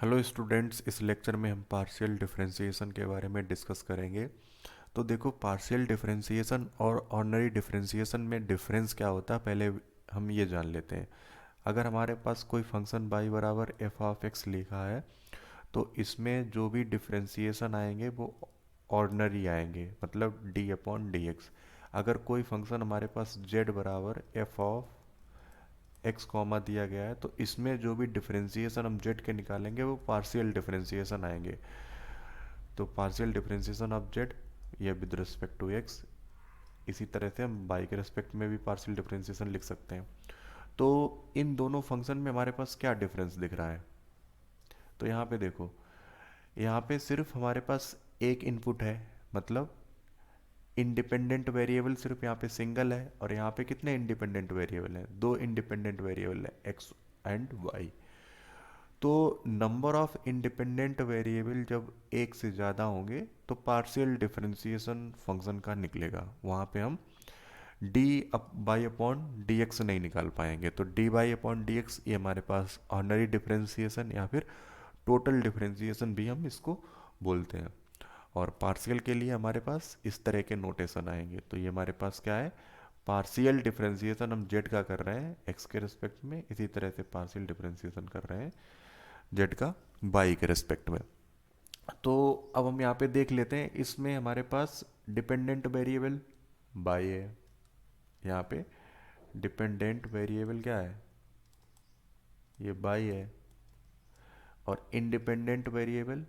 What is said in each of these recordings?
Hello students, इस lecture में हम पार्शियल डिफरेंशिएशन के बारे में डिस्कस करेंगे। तो देखो, पार्शियल डिफरेंशिएशन और ऑर्डिनरी डिफरेंशिएशन में डिफरेंस क्या होता है, पहले हम ये जान लेते हैं। अगर हमारे पास कोई फंक्शन y बराबर एफ ऑफ एक्स लिखा है, तो इसमें जो भी डिफरेंशिएशन आएंगे वो ऑर्डिनरी आएंगे, मतलब डी अपॉन डी एक्स। अगर कोई फंक्शन हमारे पास z बराबर एफ ऑफ एक्स कॉमा दिया गया है, तो इसमें जो भी डिफरेंशिएशन हम जेड के निकालेंगे वो पार्शियल डिफरेंशिएशन आएंगे। तो पार्शियल डिफरेंशिएशन ऑफ जेड, ये विद रिस्पेक्ट टू एक्स। इसी तरह से हम बाई के रिस्पेक्ट में भी पार्शियल डिफरेंशिएशन लिख सकते हैं। तो इन दोनों फंक्शन में हमारे पास क्या डिफरेंस दिख रहा है, तो यहाँ पे देखो, यहाँ पे सिर्फ हमारे पास एक इनपुट है, मतलब इंडिपेंडेंट वेरिएबल सिर्फ यहाँ पे सिंगल है। और यहाँ पे कितने इंडिपेंडेंट वेरिएबल हैं? दो इंडिपेंडेंट वेरिएबल है, एक्स एंड वाई। तो नंबर ऑफ इंडिपेंडेंट वेरिएबल जब एक से ज़्यादा होंगे तो पार्शियल डिफरेंशिएशन फंक्शन का निकलेगा। वहाँ पे हम D by upon D x नहीं निकाल पाएंगे। तो D by upon D x, ये हमारे पास ऑर्डिनरी डिफरेंशिएशन या फिर टोटल डिफरेंशिएशन भी हम इसको बोलते हैं। और पार्शियल के लिए हमारे पास इस तरह के नोटेशन आएंगे। तो ये हमारे पास क्या है, पार्शियल डिफरेंशिएशन हम जेड का कर रहे हैं एक्स के रिस्पेक्ट में, इसी तरह से पार्शियल डिफरेंशिएशन कर रहे हैं जेड का बाई के रिस्पेक्ट में। तो अब हम यहाँ पे देख लेते हैं, इसमें हमारे पास डिपेंडेंट वेरिएबल बाई है। यहाँ पे डिपेंडेंट वेरिएबल क्या है, ये बाई है। और इंडिपेंडेंट वेरिएबल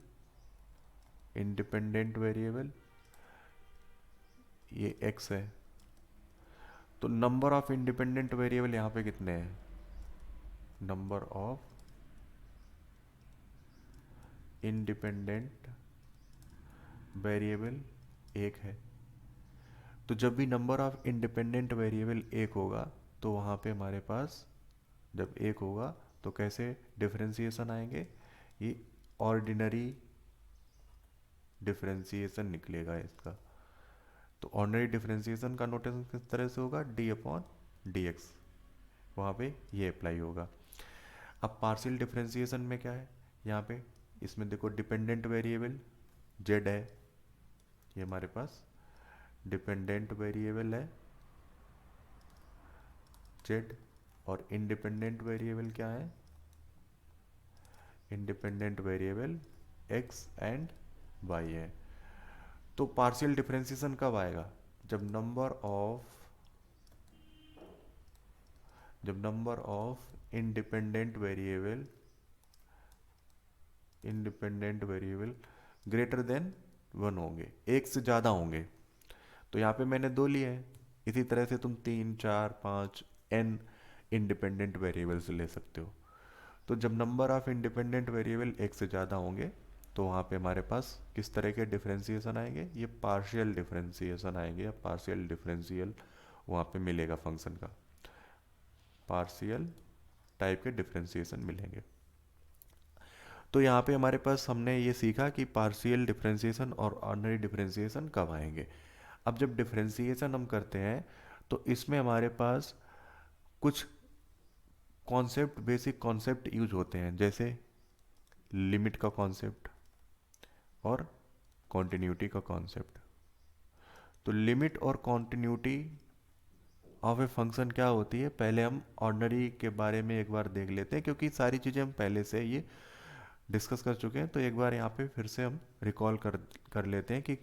ये एक्स है। तो नंबर ऑफ इंडिपेंडेंट वेरिएबल यहाँ पे कितने हैं? नंबर ऑफ इंडिपेंडेंट वेरिएबल एक है। तो जब भी नंबर ऑफ इंडिपेंडेंट वेरिएबल एक होगा, तो वहाँ पे हमारे पास जब एक होगा तो कैसे डिफरेंशिएशन आएंगे, ये ऑर्डिनरी डिफरेंशिएशन निकलेगा इसका। तो ऑर्डिनरी डिफरेंशिएशन का नोटेशन किस तरह से होगा, डी अपॉन डी एक्स, वहाँ पे ये अप्लाई होगा। अब पार्शियल डिफरेंशिएशन में क्या है, यहाँ पे इसमें देखो डिपेंडेंट वेरिएबल जेड है, ये हमारे पास डिपेंडेंट वेरिएबल है जेड। और इंडिपेंडेंट वेरिएबल क्या है, independent variable X and Y है। तो पार्शियल डिफरेंशिएशन कब आएगा, जब number of independent variable greater than one होंगे, एक से ज़्यादा होंगे। तो यहाँ पे मैंने दो लिए हैं, इसी तरह से तुम तीन चार पाँच एन इंडिपेंडेंट वेरिएबल्स ले सकते हो। तो जब नंबर ऑफ इंडिपेंडेंट वेरिएबल एक से ज़्यादा होंगे, तो वहाँ पे हमारे पास किस तरह के डिफरेंशिएशन आएंगे, ये पार्शियल डिफरेंशिएशन आएंगे, या पार्शियल डिफरेंशियल वहाँ पे मिलेगा फंक्शन का, पार्शियल टाइप के डिफरेंशिएशन मिलेंगे। तो यहाँ पे हमारे पास हमने ये सीखा कि पार्शियल डिफरेंशिएशन और ऑर्डिनरी डिफरेंशिएशन कब आएंगे। अब जब डिफरेंशिएशन हम करते हैं, तो इसमें हमारे पास कुछ कॉन्सेप्ट, बेसिक कॉन्सेप्ट यूज होते हैं, जैसे लिमिट का कॉन्सेप्ट और कॉन्टिन्यूटी का कॉन्सेप्ट। तो लिमिट और कॉन्टिन्यूटी ऑफ ए फंक्शन क्या होती है, पहले हम ऑर्डिनरी के बारे में एक बार देख लेते हैं, क्योंकि सारी चीज़ें हम पहले से ये डिस्कस कर चुके हैं। तो एक बार यहाँ पे फिर से हम रिकॉल कर लेते हैं कि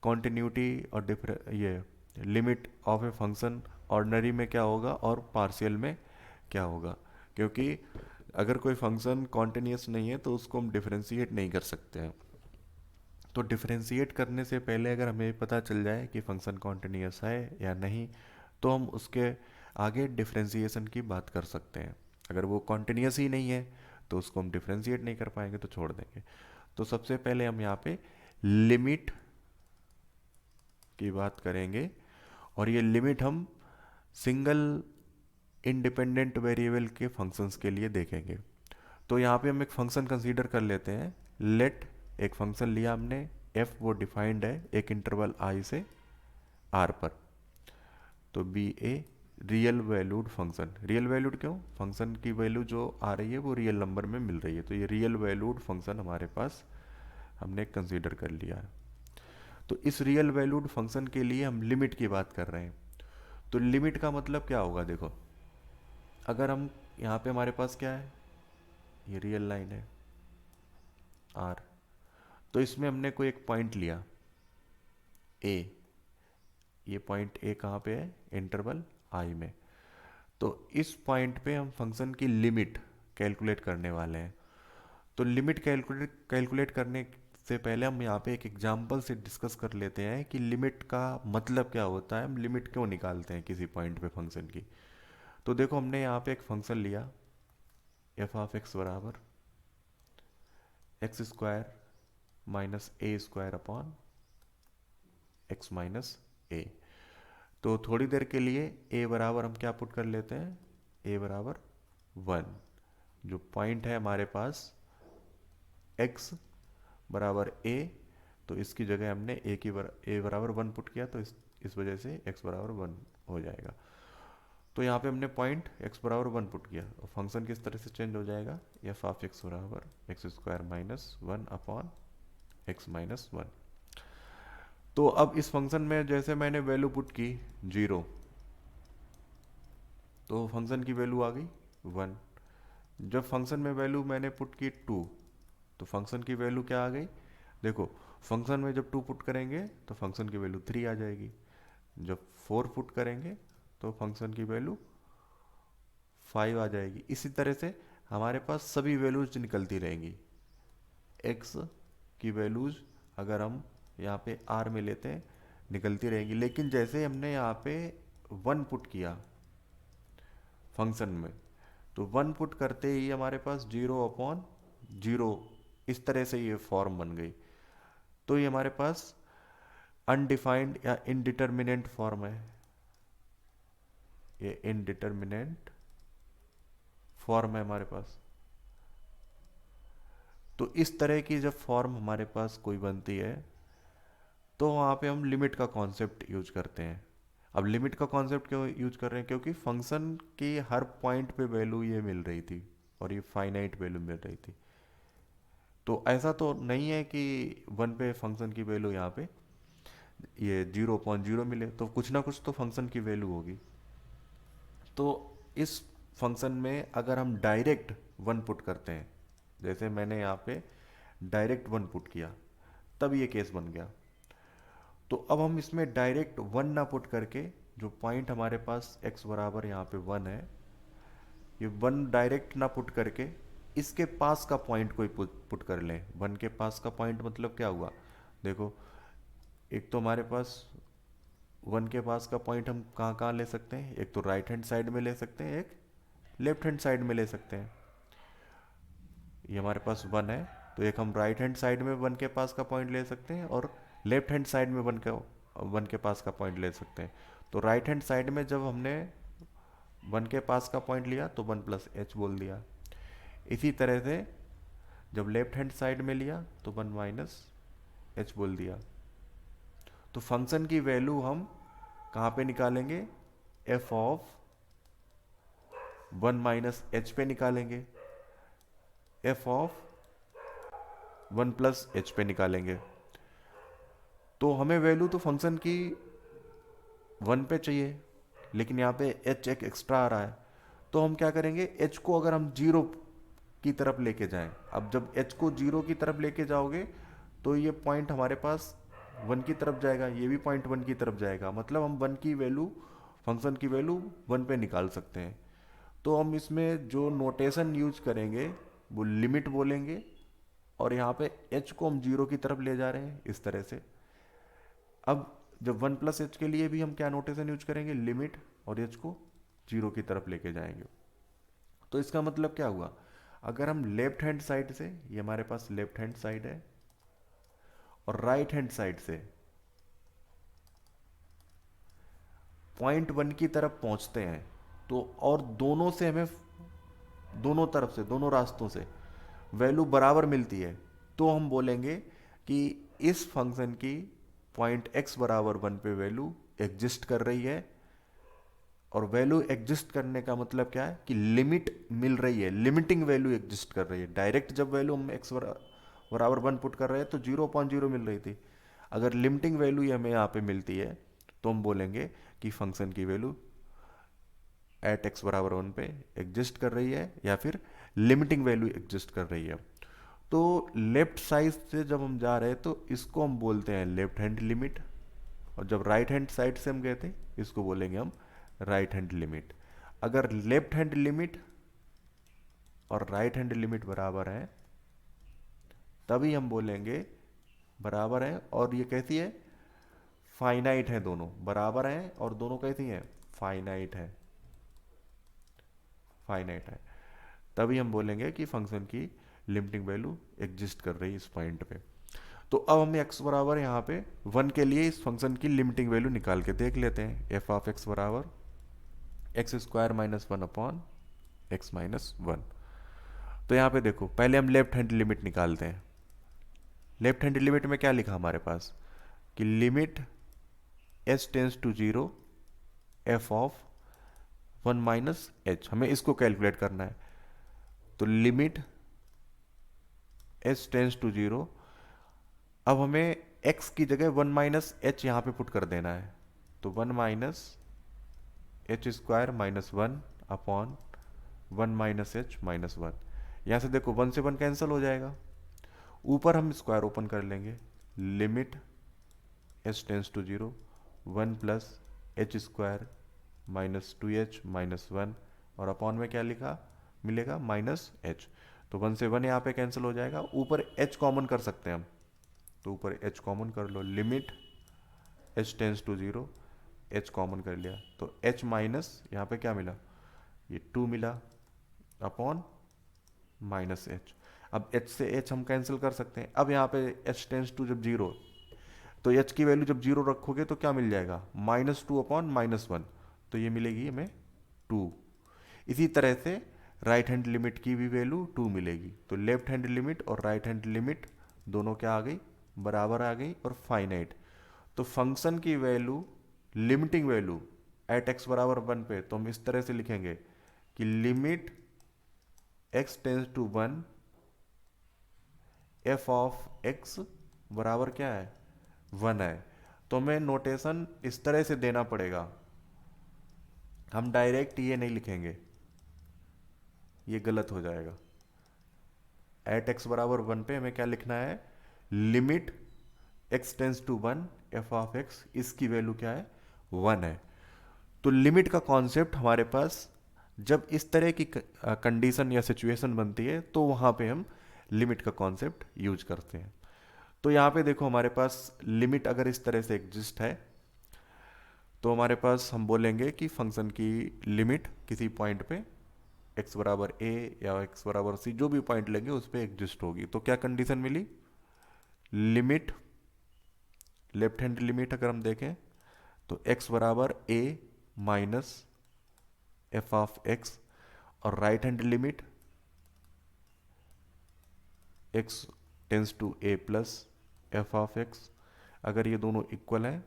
कॉन्टिन्यूटी और ये limit of a function ordinary में क्या होगा और पार्शियल में क्या होगा। क्योंकि अगर कोई फंक्शन कॉन्टिन्यूस नहीं है तो उसको हम डिफरेंशिएट नहीं कर सकते हैं। तो डिफरेंशिएट करने से पहले अगर हमें पता चल जाए कि फंक्शन कॉन्टिन्यूस है या नहीं, तो हम उसके आगे डिफरेंशिएशन की बात कर सकते हैं। अगर वो कॉन्टिन्यूस ही नहीं है तो उसको हम डिफरेंशिएट नहीं कर पाएंगे, तो छोड़ देंगे। तो सबसे पहले हम यहाँ पे लिमिट की बात करेंगे, और ये लिमिट हम सिंगल इंडिपेंडेंट वेरिएबल के फंक्शंस के लिए देखेंगे। तो यहाँ पे हम एक फंक्शन कंसीडर कर लेते हैं, लेट। एक फंक्शन लिया हमने, एफ वो डिफाइंड है एक इंटरवल आई से आर पर। तो be a real valued function. Real valued क्यों? फंक्शन की वैल्यू जो आ रही है वो रियल नंबर में मिल रही है, तो ये रियल वैल्यूड फंक्शन हमारे पास हमने कंसीडर कर लिया है। तो इस रियल वैल्यूड फंक्शन के लिए हम लिमिट की बात कर रहे हैं। तो लिमिट का मतलब क्या होगा? देखो, अगर हम यहाँ पे हमारे पास क्या है, ये रियल लाइन है आर, तो इसमें हमने कोई एक पॉइंट लिया ए, ये पॉइंट ए कहाँ पे है? इंटरवल आई में। तो इस पॉइंट पे हम फंक्शन की लिमिट कैलकुलेट करने वाले हैं। तो लिमिट कैलकुलेट करने से पहले हम यहाँ पे एक एग्जांपल से डिस्कस कर लेते हैं कि लिमिट का मतलब क्या होता है, हम लिमिट क्यों निकालते हैं किसी पॉइंट पे फंक्शन की। तो देखो, हमने यहाँ पे एक फंक्शन लिया एफ ऑफ एक्स बराबर x square minus A square upon x minus a. तो थोड़ी देर के लिए ए बराबर हम क्या पुट कर लेते हैं? ए बराबर 1। जो पॉइंट है हमारे पास एक्स बराबर ए, तो इसकी जगह हमने ए बराबर 1 पुट किया, तो इस वजह से एक्स बराबर 1 हो जाएगा। तो यहाँ पे हमने पॉइंट एक्स बराबर 1 पुट किया, और फंक्शन किस तरह से चेंज हो जाएगा? एफ ऑफ एक्स बराबर x square minus 1 upon x minus 1। तो अब इस फंक्शन में जैसे मैंने वैल्यू पुट की 0, तो फंक्शन की वैल्यू आ गई 1। जब फंक्शन में वैल्यू मैंने पुट की 2, तो फंक्शन की वैल्यू क्या आ गई? देखो, फंक्शन में जब 2 पुट करेंगे तो फंक्शन की वैल्यू 3 आ जाएगी। जब 4 पुट करेंगे तो फंक्शन की वैल्यू 5 आ जाएगी। इसी तरह से हमारे पास सभी वैल्यूज निकलती रहेंगी। एक्स की वैल्यूज अगर हम यहाँ पे आर में लेते हैं निकलती रहेंगी, लेकिन जैसे हमने यहाँ पे 1 पुट किया फंक्शन में, तो 1 पुट करते ही हमारे पास 0/0 इस तरह से ये फॉर्म बन गई। तो ये हमारे पास अनडिफाइंड या इनडिटर्मिनेंट फॉर्म है, ये इनडिटर्मिनेंट फॉर्म है हमारे पास। तो इस तरह की जब फॉर्म हमारे पास कोई बनती है, तो वहाँ पे हम लिमिट का कॉन्सेप्ट यूज करते हैं। अब लिमिट का कॉन्सेप्ट क्यों यूज कर रहे हैं? क्योंकि फंक्शन की हर पॉइंट पे वैल्यू ये मिल रही थी, और ये फाइनाइट वैल्यू मिल रही थी। तो ऐसा तो नहीं है कि 1 पे फंक्शन की वैल्यू यहाँ पे ये 0/0 मिले, तो कुछ ना कुछ तो फंक्शन की वैल्यू होगी। तो इस फंक्शन में अगर हम डायरेक्ट 1 पुट करते हैं, जैसे मैंने यहाँ पे डायरेक्ट 1 पुट किया, तब ये केस बन गया। तो अब हम इसमें डायरेक्ट 1 ना पुट करके, जो पॉइंट हमारे पास x बराबर यहाँ पे 1 है, ये 1 डायरेक्ट ना पुट करके इसके पास का पॉइंट कोई पुट कर लें। 1 के पास का पॉइंट मतलब क्या हुआ? देखो, एक तो हमारे पास 1 के पास का पॉइंट हम कहाँ कहाँ ले सकते हैं? एक तो राइट हैंड साइड में ले सकते हैं, एक लेफ्ट हैंड साइड में ले सकते हैं। ये हमारे पास 1 है, तो एक हम राइट हैंड साइड में 1 के पास का पॉइंट ले सकते हैं, और लेफ्ट हैंड साइड में 1 के पास का पॉइंट ले सकते हैं। तो राइट हैंड साइड में जब हमने 1 के पास का पॉइंट लिया तो 1 प्लस एच बोल दिया। इसी तरह से जब लेफ्ट हैंड साइड में लिया तो 1 माइनस एच बोल दिया। तो फंक्शन की वैल्यू हम कहाँ पे निकालेंगे? एफ ऑफ 1 माइनस एच पे निकालेंगे, एफ ऑफ 1 प्लस एच पे निकालेंगे। तो हमें वैल्यू तो फंक्शन की 1 पे चाहिए, लेकिन यहाँ पे एच एक एक्स्ट्रा आ रहा है। तो हम क्या करेंगे? एच को अगर हम 0 की तरफ लेके जाएं, अब जब एच को 0 की तरफ लेके जाओगे तो ये पॉइंट हमारे पास 1 की तरफ जाएगा, ये भी पॉइंट 1 की तरफ जाएगा। मतलब हम 1 की वैल्यू, फंक्शन की वैल्यू 1 पे निकाल सकते हैं। तो हम इसमें जो नोटेशन यूज करेंगे वो लिमिट बोलेंगे, और यहाँ पे एच को हम 0 की तरफ ले जा रहे हैं इस तरह से। अब जब 1 प्लस एच के लिए भी हम क्या नोटेशन यूज करेंगे? लिमिट, और एच को 0 की तरफ लेके जाएंगे। तो इसका मतलब क्या हुआ? अगर हम लेफ्ट हैंड साइड से, ये हमारे पास लेफ्ट हैंड साइड है, और राइट हैंड साइड से पॉइंट 1 की तरफ पहुंचते हैं, तो और दोनों से हमें, दोनों तरफ से, दोनों रास्तों से वैल्यू बराबर मिलती है, तो हम बोलेंगे कि इस फंक्शन की पॉइंट x बराबर 1 पे वैल्यू एग्जिस्ट कर रही है, और वैल्यू एग्जिस्ट करने का मतलब क्या है कि लिमिट मिल रही है, लिमिटिंग वैल्यू एग्जिस्ट कर रही है। डायरेक्ट जब वैल्यू हम एक्स बराबर 1 पुट कर रहे हैं तो 0.0 मिल रही थी। अगर लिमिटिंग वैल्यू हमें यहाँ पे मिलती है तो हम बोलेंगे कि फंक्शन की वैल्यू एट एक्स बराबर 1 पे एग्जिस्ट कर रही है या फिर लिमिटिंग वैल्यू एग्जिस्ट कर रही है। तो लेफ्ट साइड से जब हम जा रहे हैं तो इसको हम बोलते हैं लेफ्ट हैंड लिमिट, और जब राइट हैंड साइड से हम गए थे इसको बोलेंगे हम राइट हैंड लिमिट। अगर लेफ्ट हैंड लिमिट और राइट हैंड लिमिट बराबर है तभी हम बोलेंगे बराबर है, और ये कैसी है, फाइनाइट है, दोनों बराबर हैं और दोनों कैसी हैं, फाइनाइट है, फाइनाइट है। तभी हम बोलेंगे कि फंक्शन की लिमिटिंग वैल्यू एग्जिस्ट कर रही है इस पॉइंट पे। तो अब हम x बराबर यहाँ पे 1 के लिए इस फंक्शन की लिमिटिंग वैल्यू निकाल के देख लेते हैं। एफ ऑफ x बराबर x square minus 1 upon x minus 1। तो यहाँ पे देखो पहले हम लेफ्ट हैंड लिमिट निकालते हैं। लेफ्ट हैंड लिमिट में क्या लिखा हमारे पास कि limit s tends to 0 F of 1 minus H, हमें इसको कैलकुलेट करना है। तो लिमिट s टेंस टू 0, अब हमें x की जगह 1 माइनस एच यहाँ पे पुट कर देना है। तो 1 minus H square minus 1 upon 1 minus H minus 1। यहाँ से देखो 1 से 1 कैंसिल हो जाएगा, ऊपर हम स्क्वायर ओपन कर लेंगे। Limit s tends to 0 1 plus H square minus 2h minus 1, और अपॉन में क्या लिखा मिलेगा माइनस एच। तो 1 से 1 यहाँ पे कैंसिल हो जाएगा, ऊपर h कॉमन कर सकते हैं हम, तो ऊपर h कॉमन कर लो। Limit h tends to 0 h common कर लिया तो h माइनस यहाँ पे क्या मिला, ये 2 मिला अपॉन माइनस एच। अब h से h हम कैंसिल कर सकते हैं। अब यहाँ पे h टेंस टू जब 0, तो h की वैल्यू जब 0 रखोगे तो क्या मिल जाएगा, -2 अपॉन -1, तो ये मिलेगी हमें 2। इसी तरह से राइट हैंड लिमिट की भी वैल्यू 2 मिलेगी। तो लेफ्ट हैंड लिमिट और राइट हैंड लिमिट दोनों क्या आ गई, बराबर आ गई और फाइनाइट। तो फंक्शन की value, limiting value at x बराबर 1 पे तो हम इस तरह से लिखेंगे कि limit x tends to 1 F of x बराबर क्या है, 1 है। तो हमें नोटेशन इस तरह से देना पड़ेगा, हम डायरेक्ट ये नहीं लिखेंगे, ये गलत हो जाएगा। एट एक्स बराबर 1 पे हमें क्या लिखना है, limit x tends to 1 F of x, इसकी वैल्यू क्या है, 1 है। तो लिमिट का कॉन्सेप्ट हमारे पास जब इस तरह की कंडीशन या सिचुएशन बनती है तो वहाँ पे हम लिमिट का कॉन्सेप्ट यूज करते हैं। तो यहाँ पे देखो हमारे पास लिमिट अगर इस तरह से एग्जिस्ट है तो हमारे पास हम बोलेंगे कि फंक्शन की लिमिट किसी पॉइंट पे x बराबर a या x बराबर c, जो भी पॉइंट लेंगे उस पर एग्जिस्ट होगी। तो क्या कंडीशन मिली, लिमिट लेफ्ट हैंड लिमिट अगर हम देखें तो x बराबर a minus F of x, और right hand limit x tends to a plus F of x। अगर ये दोनों इक्वल हैं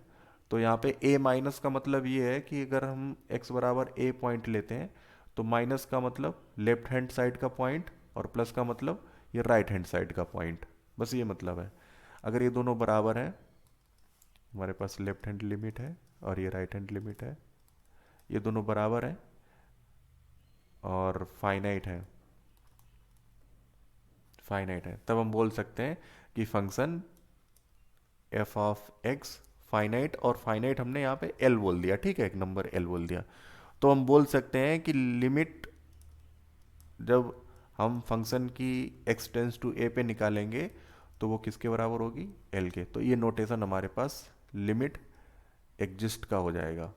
तो यहाँ पे a माइनस का मतलब ये है कि अगर हम x बराबर a पॉइंट लेते हैं तो माइनस का मतलब लेफ्ट हैंड साइड का पॉइंट और प्लस का मतलब ये राइट हैंड साइड का पॉइंट, बस ये मतलब है। अगर ये दोनों बराबर हैं, हमारे पास लेफ्ट हैंड लिमिट है और ये राइट हैंड लिमिट है, ये दोनों बराबर हैं और फाइनाइट है, फाइनाइट है, तब हम बोल सकते हैं कि function F of x finite, और फाइनाइट हमने यहाँ पे एल बोल दिया, ठीक है, एक नंबर एल बोल दिया। तो हम बोल सकते हैं कि लिमिट जब हम फंक्शन की एक्स टेंस टू ए पे निकालेंगे तो वो किसके बराबर होगी, एल के। तो ये नोटेशन हमारे पास लिमिट एग्जिस्ट का हो जाएगा,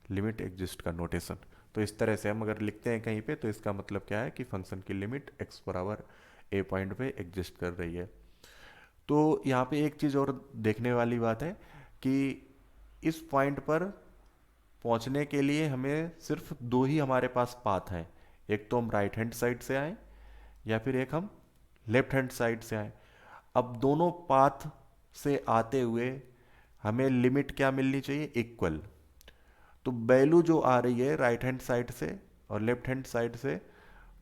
लिमिट एग्जिस्ट का नोटेशन। तो इस तरह से हम अगर लिखते हैं कहीं पे तो इसका मतलब क्या है कि फंक्शन की लिमिट x बराबर a पॉइंट पे एग्जिस्ट कर रही है। तो यहाँ पे एक चीज़ और देखने वाली बात है कि इस पॉइंट पर पहुँचने के लिए हमें सिर्फ दो ही हमारे पास पाथ हैं, एक तो हम राइट हैंड साइड से आए या फिर एक हम लेफ्ट हैंड साइड से आए। अब दोनों पाथ से आते हुए हमें लिमिट क्या मिलनी चाहिए, इक्वल। तो वैल्यू जो आ रही है राइट हैंड साइड से और लेफ्ट हैंड साइड से,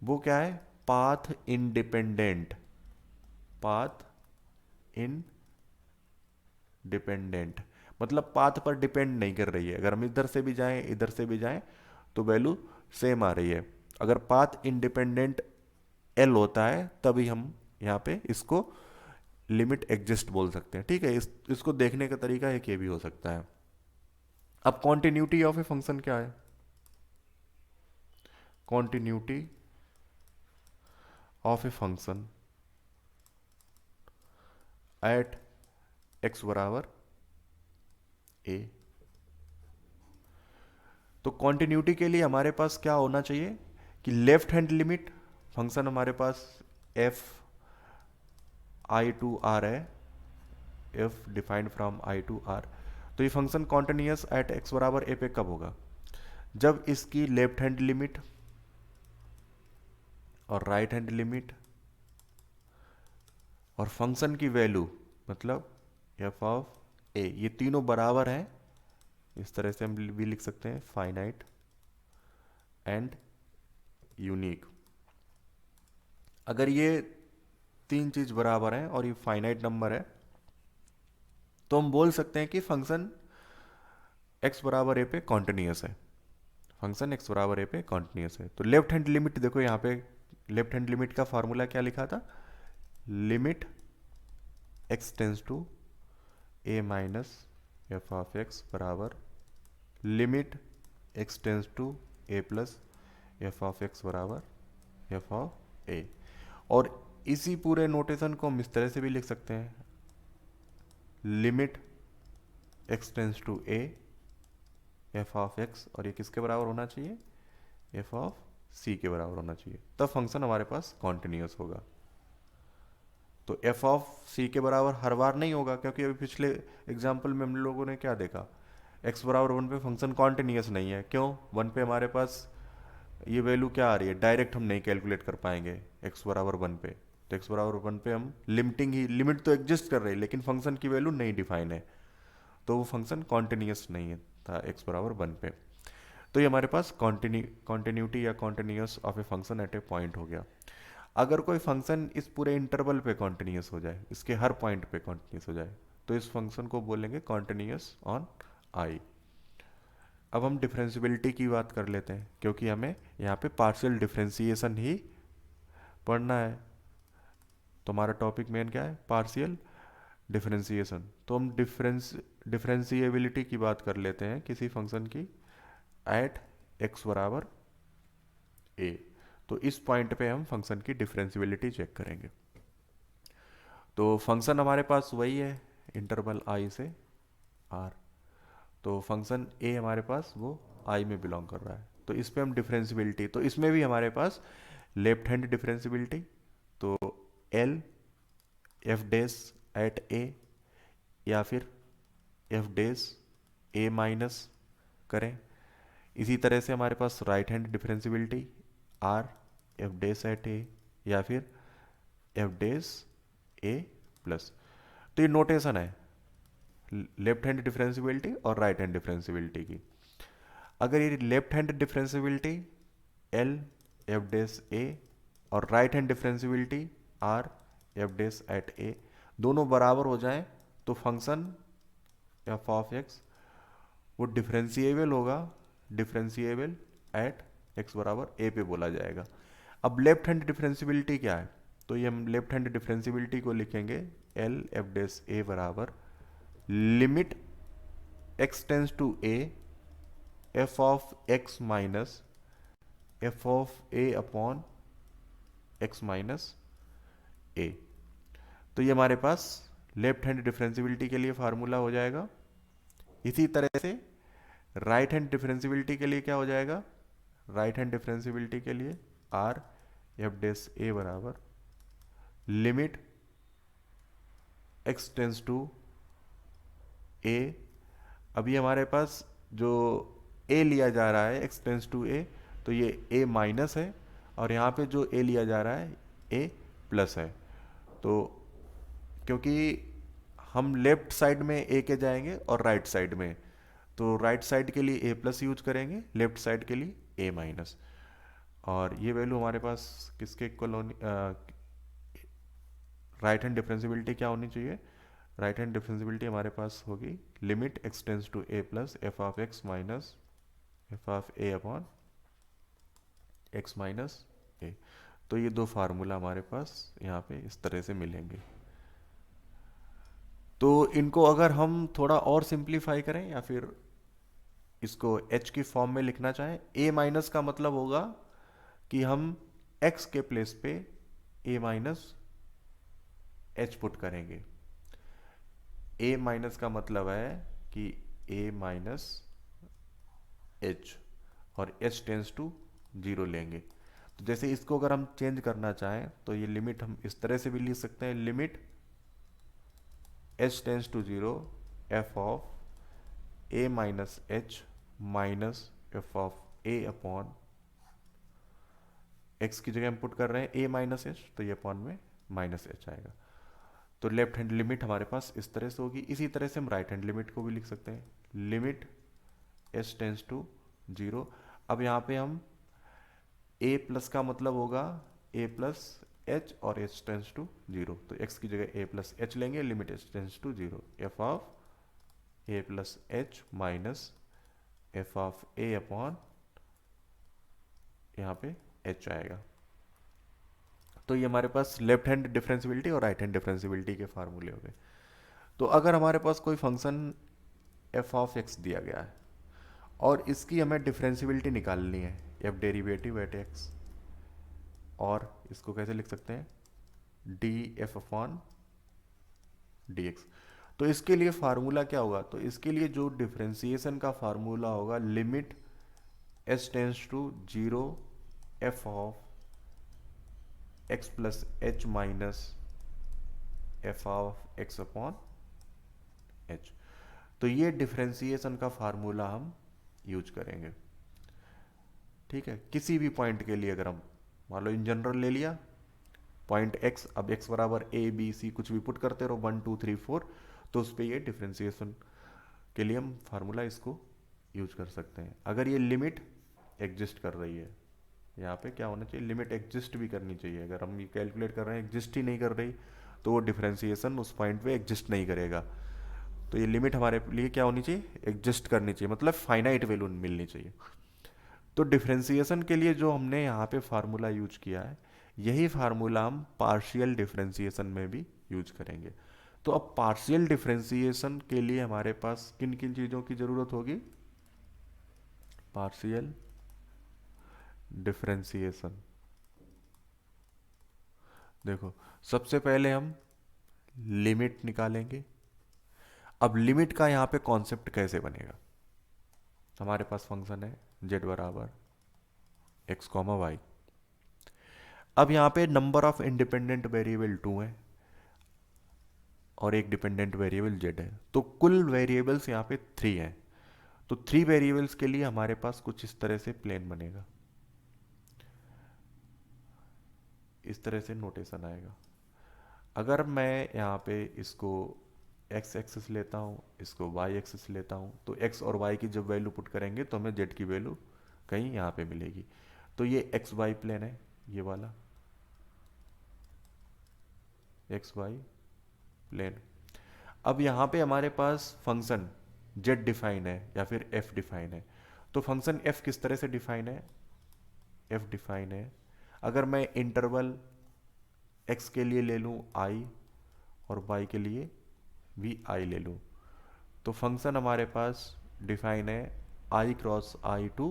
वो क्या है, पाथ इंडिपेंडेंट, पाथ इंडिपेंडेंट, मतलब पाथ पर डिपेंड नहीं कर रही है। अगर हम इधर से भी जाएं इधर से भी जाएं तो वैल्यू सेम आ रही है। अगर पाथ इंडिपेंडेंट एल होता है तभी हम यहाँ पे इसको लिमिट एग्जिस्ट बोल सकते हैं। ठीक है, इसको देखने का तरीका एक ये भी हो सकता है। अब कॉन्टिन्यूटी ऑफ ए फंक्शन क्या है? Continuity of a function at x बराबर ए। तो कॉन्टिन्यूटी के लिए हमारे पास क्या होना चाहिए कि लेफ्ट हैंड लिमिट, फंक्शन हमारे पास एफ आई टू आर है, F defined from I to R. तो ये फंक्शन कॉन्टिन्यूअस एट एक्स बराबर ए पे कब होगा? जब इसकी लेफ्ट हैंड लिमिट और राइट हैंड लिमिट और फंक्शन की वैल्यू, मतलब एफ ऑफ ए, ये तीनों बराबर हैं। इस तरह से हम भी लिख सकते हैं, फाइनाइट एंड यूनिक। अगर ये तीन चीज बराबर हैं और ये फाइनाइट नंबर है तो हम बोल सकते हैं कि फंक्शन एक्स बराबर ए पे कॉन्टिन्यूअस है, फंक्शन एक्स बराबर ए पे कॉन्टिन्यूअस है। तो लेफ्ट हैंड लिमिट देखो, यहाँ पे लेफ्ट हैंड लिमिट का फॉर्मूला क्या लिखा था? Limit x tends to a minus F of x बराबर limit x tends to a plus F of x बराबर एफ ऑफ ए। और इसी पूरे नोटेशन को हम इस तरह से भी लिख सकते हैं, limit x tends to A F of X, और ये किसके बराबर होना चाहिए? एफ ऑफ सी के बराबर होना चाहिए, तब फंक्शन हमारे पास कॉन्टिन्यूअस होगा। तो एफ ऑफ सी के बराबर हर बार नहीं होगा, क्योंकि अभी पिछले एग्जाम्पल में हम लोगों ने क्या देखा, एक्स बराबर वन पे फंक्शन कॉन्टिन्यूअस नहीं है। क्यों? वन पे हमारे पास ये वैल्यू क्या आ रही है, डायरेक्ट हम नहीं कैलकुलेट कर पाएंगे एक्स बराबर वन पे। तो एक्स बराबर वन पे हम लिमिटिंग ही, लिमिट तो एग्जिस्ट कर रही है लेकिन फंक्शन की वैल्यू नहीं डिफाइन है, तो वो फंक्शन कॉन्टिन्यूअस नहीं है था एक्स बराबर वन पे। तो ये हमारे पास कॉन्टिन्यूटी या continuous of a function at A point हो गया। अगर कोई फंक्शन इस पूरे इंटरवल पे कॉन्टिन्यूअस हो जाए, इसके हर पॉइंट पे कॉन्टिन्यूअस हो जाए, तो इस फंक्शन को बोलेंगे कॉन्टिन्यूअस ऑन आई। अब हम डिफरेंशियबिलिटी की बात कर लेते हैं, क्योंकि हमें यहाँ पे पार्शियल डिफरेंशिएशन ही पढ़ना है। तो हमारा टॉपिक मेन क्या है? Partial differentiation. तो हम डिफरेंशिएबिलिटी की बात कर लेते हैं किसी फंक्शन की एट एक्स बराबर ए। तो इस पॉइंट पे हम फंक्शन की डिफरेंशिएबिलिटी चेक करेंगे। तो फंक्शन हमारे पास वही है, इंटरवल आई से आर। तो फंक्शन ए हमारे पास वो आई में बिलोंग कर रहा है, तो इस पे हम डिफरेंशिएबिलिटी, तो इसमें भी हमारे पास लेफ्ट हैंड डिफरेंशिएबिलिटी, तो L f dash at a या फिर एफ डेस ए माइनस करें। इसी तरह से हमारे पास right hand differentiability R f dash at a या फिर एफ डेस ए प्लस। तो ये नोटेशन है लेफ्ट हैंड डिफरेंशिएबिलिटी और राइट हैंड डिफरेंशिएबिलिटी की। अगर ये left hand differentiability L f dash a और right hand differentiability R f dash at a दोनों बराबर हो जाएं तो फंक्शन एफ ऑफ एक्स वो डिफरेंशिएबल होगा, डिफरेंशिएबल एट एक्स बराबर ए पे बोला जाएगा। अब लेफ्ट हैंड डिफरेंशिएबिलिटी क्या है? तो ये हम लेफ्ट हैंड डिफरेंशिएबिलिटी को लिखेंगे एल एफ डेस ए बराबर limit x tends to A F of x minus F of a upon x minus a. तो ये हमारे पास लेफ्ट हैंड डिफरेंशिएबिलिटी के लिए फार्मूला हो जाएगा। इसी तरह से राइट हैंड डिफरेंशिएबिलिटी के लिए क्या हो जाएगा? राइट हैंड डिफरेंशिएबिलिटी के लिए आर एफ डेस ए बराबर लिमिट एक्स टेंस टू ए। अभी हमारे पास जो ए लिया जा रहा है एक्स टेंस टू ए, तो ये ए माइनस है, और यहाँ पे जो ए लिया जा रहा है ए प्लस है। तो क्योंकि हम लेफ्ट साइड में ए के जाएंगे और राइट साइड में, तो राइट साइड के लिए ए प्लस यूज करेंगे, लेफ्ट साइड के लिए ए माइनस। और ये वैल्यू हमारे पास किसके इक्वल होनी, राइट हैंड डिफरेंशिबिलिटी क्या होनी चाहिए? राइट हैंड डिफरेंशिबिलिटी हमारे पास होगी limit x tends to a plus F of x minus F of a upon x minus a. तो ये दो फार्मूला हमारे पास यहाँ पे इस तरह से मिलेंगे। तो इनको अगर हम थोड़ा और सिंप्लीफाई करें या फिर इसको h की फॉर्म में लिखना चाहें, a माइनस का मतलब होगा कि हम x के प्लेस पे a माइनस एच पुट करेंगे। a माइनस का मतलब है कि a माइनस एच और h टेंस टू जीरो लेंगे। तो जैसे इसको अगर हम चेंज करना चाहें तो ये लिमिट हम इस तरह से भी लिख सकते हैं, limit h tends to zero F of a minus H minus F of a upon x की जगह हम पुट कर रहे हैं a माइनस एच, तो ये अपॉन में माइनस एच आएगा। तो लेफ्ट हैंड लिमिट हमारे पास इस तरह से होगी। इसी तरह से हम राइट हैंड लिमिट को भी लिख सकते हैं, limit h tends to zero. अब यहाँ पे हम a प्लस का मतलब होगा a प्लस एच और h टेंस टू जीरो, तो x की जगह a प्लस एच लेंगे, limit h tends to zero F of a plus H minus F of a upon यहाँ पे h आएगा। तो ये हमारे पास लेफ्ट हैंड डिफरेंशिबिलिटी और राइट हैंड डिफरेंशिबिलिटी के फार्मूले हो गए। तो अगर हमारे पास कोई फंक्शन एफ ऑफ एक्स दिया गया है और इसकी हमें डिफरेंशिबिलिटी निकालनी है, एफ डेरिवेटिव एट एक्स, और इसको कैसे लिख सकते हैं, D F upon D x. तो इसके लिए फार्मूला क्या होगा? तो इसके लिए जो डिफरेंशिएशन का फार्मूला होगा, limit H tends to zero F of X plus H minus F of X upon H. तो ये डिफरेंशिएशन का फार्मूला हम यूज करेंगे। ठीक है, किसी भी पॉइंट के लिए अगर हम मान लो इन जनरल ले लिया पॉइंट एक्स, अब एक्स बराबर ए बी सी कुछ भी पुट करते रहो 1 2 3 4, तो उस पर ये डिफरेंशिएशन के लिए हम फार्मूला इसको यूज कर सकते हैं। अगर ये लिमिट एग्जिस्ट कर रही है, यहाँ पे क्या होना चाहिए, लिमिट एग्जिस्ट भी करनी चाहिए। अगर हम ये कैलकुलेट कर रहे हैं एग्जिस्ट ही नहीं कर रही, तो वो डिफरेंशिएशन उस पॉइंट पे एग्जिस्ट नहीं करेगा। तो ये लिमिट हमारे लिए क्या होनी चाहिए, एग्जिस्ट करनी चाहिए, मतलब फाइनाइट वैल्यू मिलनी चाहिए। तो डिफरेंशिएशन के लिए जो हमने यहाँ पे फार्मूला यूज किया है, यही फार्मूला हम पार्शियल डिफरेंशिएशन में भी यूज करेंगे। तो अब पार्शियल डिफरेंशिएशन के लिए हमारे पास किन किन चीज़ों की ज़रूरत होगी? पार्शियल डिफरेंशिएशन, देखो सबसे पहले हम लिमिट निकालेंगे। अब लिमिट का यहाँ पे कॉन्सेप्ट कैसे बनेगा? हमारे पास फंक्शन है z बराबर एक्स कॉमा वाई। अब यहाँ पे नंबर ऑफ इंडिपेंडेंट वेरिएबल 2 है और एक डिपेंडेंट वेरिएबल z है, तो कुल वेरिएबल्स यहाँ पे 3 हैं। तो 3 वेरिएबल्स के लिए हमारे पास कुछ इस तरह से प्लेन बनेगा, इस तरह से नोटेशन आएगा। अगर मैं यहाँ पे इसको x एक्सिस लेता हूँ, इसको y एक्सिस लेता हूँ, तो x और y की जब वैल्यू पुट करेंगे तो हमें z की वैल्यू कहीं यहाँ पे मिलेगी। तो ये एक्स वाई प्लेन है, ये वाला एक्स वाई प्लेन। अब यहाँ पे हमारे पास फंक्शन z डिफाइन है या फिर f डिफाइन है। तो फंक्शन f किस तरह से डिफाइन है, f डिफाइन है अगर मैं इंटरवल x के लिए ले लूँ i और y के लिए भी i ले लूँ, तो फंक्शन हमारे पास डिफाइन है i cross i to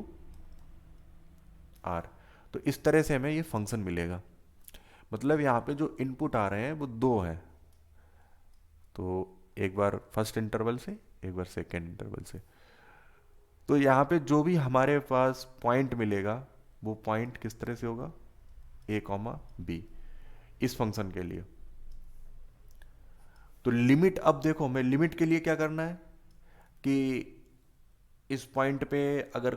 r। तो इस तरह से हमें ये फंक्शन मिलेगा। मतलब यहाँ पे जो इनपुट आ रहे हैं वो दो हैं, तो एक बार फर्स्ट इंटरवल से, एक बार सेकेंड इंटरवल से। तो यहाँ पे जो भी हमारे पास पॉइंट मिलेगा वो पॉइंट किस तरह से होगा, a कॉमा बी, इस फंक्शन के लिए। तो लिमिट, अब देखो हमें लिमिट के लिए क्या करना है कि इस पॉइंट पे अगर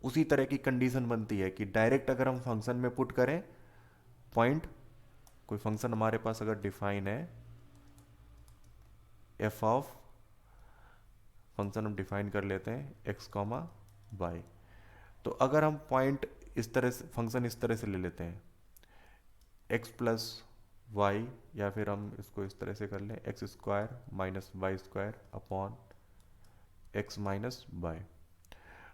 उसी तरह की कंडीशन बनती है कि डायरेक्ट अगर हम फंक्शन में पुट करें पॉइंट, कोई फंक्शन हमारे पास अगर डिफाइन है एफ ऑफ फंक्शन हम डिफाइन कर लेते हैं एक्स कॉमा वाई। तो अगर हम पॉइंट इस तरह से, फंक्शन इस तरह से ले लेते हैं एक्स प्लस वाई, या फिर हम इसको इस तरह से कर लें X square minus Y square upon x minus Y.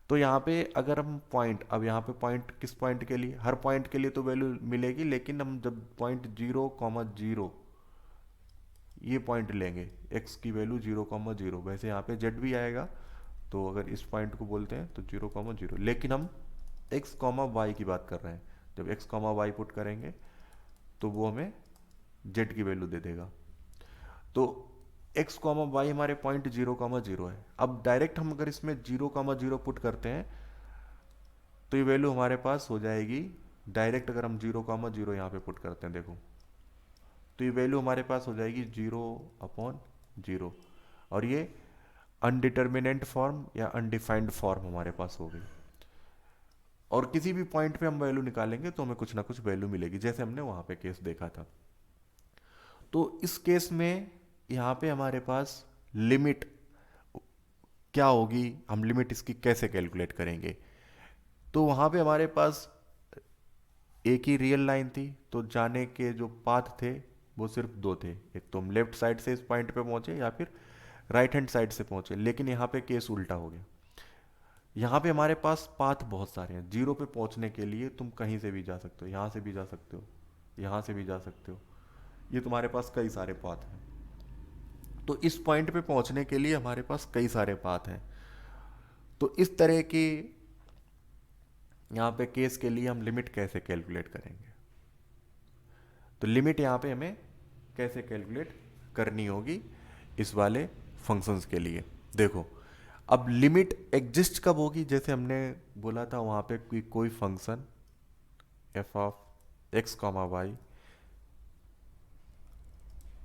तो यहाँ पे अगर हम पॉइंट, अब यहाँ पे पॉइंट किस पॉइंट के लिए, हर पॉइंट के लिए तो वैल्यू मिलेगी, लेकिन हम जब पॉइंट 0, 0 ये पॉइंट लेंगे x की वैल्यू 0, 0, वैसे यहाँ पे z भी आएगा, तो अगर इस पॉइंट को बोलते हैं तो 0, 0, लेकिन हम x, y की बात कर रहे हैं। जब x, y पुट करेंगे तो वो हमें z की वैल्यू दे देगा। तो x, y हमारे पॉइंट 0, 0 है। अब डायरेक्ट हम अगर इसमें 0, 0 पुट करते हैं तो ये वैल्यू हमारे पास हो जाएगी डायरेक्ट, अगर हम 0, 0 यहाँ पे पुट करते हैं देखो, तो ये वैल्यू हमारे पास हो जाएगी 0/0, और ये अनडिटर्मिनेंट फॉर्म या अनडिफाइंड फॉर्म हमारे पास हो गई। और किसी भी पॉइंट पे हम वैल्यू निकालेंगे तो हमें कुछ ना कुछ वैल्यू मिलेगी, जैसे हमने वहां पे केस देखा था। तो इस केस में यहाँ पे हमारे पास लिमिट क्या होगी, हम लिमिट इसकी कैसे कैलकुलेट करेंगे। तो वहां पे हमारे पास एक ही रियल लाइन थी, तो जाने के जो पाथ थे वो सिर्फ दो थे, एक तो हम लेफ्ट साइड से इस पॉइंट पे पहुंचे या फिर राइट हैंड साइड से पहुंचे। लेकिन यहाँ पे केस उल्टा हो गया, यहाँ पे हमारे पास पाथ बहुत सारे हैं। जीरो पे पहुंचने के लिए तुम कहीं से भी जा सकते हो, यहाँ से भी जा सकते हो, यहाँ से भी जा सकते हो, ये तुम्हारे पास कई सारे पाथ हैं। तो इस पॉइंट पे पहुंचने के लिए हमारे पास कई सारे पाथ हैं। तो इस तरह की यहाँ पे केस के लिए हम लिमिट कैसे कैलकुलेट करेंगे, तो लिमिट यहाँ पे हमें कैसे कैलकुलेट करनी होगी इस वाले फंक्शंस के लिए। देखो, अब लिमिट एग्जिस्ट कब होगी, जैसे हमने बोला था वहाँ पे कोई function F of x comma Y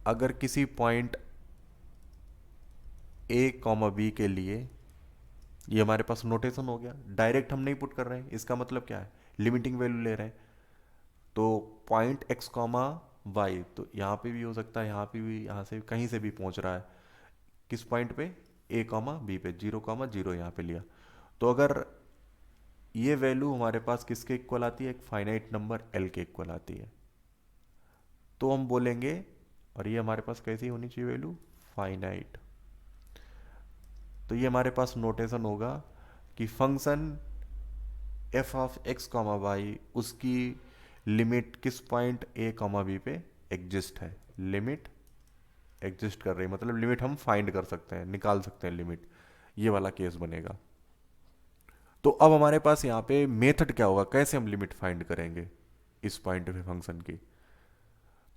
अगर किसी पॉइंट ए कॉमा बी के लिए, ये हमारे पास नोटेशन हो गया, डायरेक्ट हम नहीं पुट कर रहे हैं, इसका मतलब क्या है, लिमिटिंग वैल्यू ले रहे हैं। तो पॉइंट एक्स कॉमा वाई, तो यहाँ पे भी हो सकता है, यहाँ पे भी, यहाँ से कहीं से भी पहुँच रहा है, किस पॉइंट पे, ए कॉमा बी पे, 0, 0 यहाँ पे लिया। तो अगर ये वैल्यू हमारे पास किसके इक्वल आती है, एक फाइनाइट नंबर एल के इक्वल आती है, तो हम बोलेंगे, और ये हमारे पास कैसी होनी चाहिए वैल्यू, फाइनाइट। तो ये हमारे पास नोटेशन होगा कि function F of x comma Y, उसकी लिमिट किस पॉइंट ए कॉमा बी पे एग्जिस्ट है। लिमिट एग्जिस्ट कर रही है, मतलब लिमिट हम फाइंड कर सकते हैं, निकाल सकते हैं लिमिट, ये वाला केस बनेगा। तो अब हमारे पास यहाँ पे मेथड क्या होगा, कैसे हम लिमिट फाइंड करेंगे इस पॉइंट पे फंक्शन की।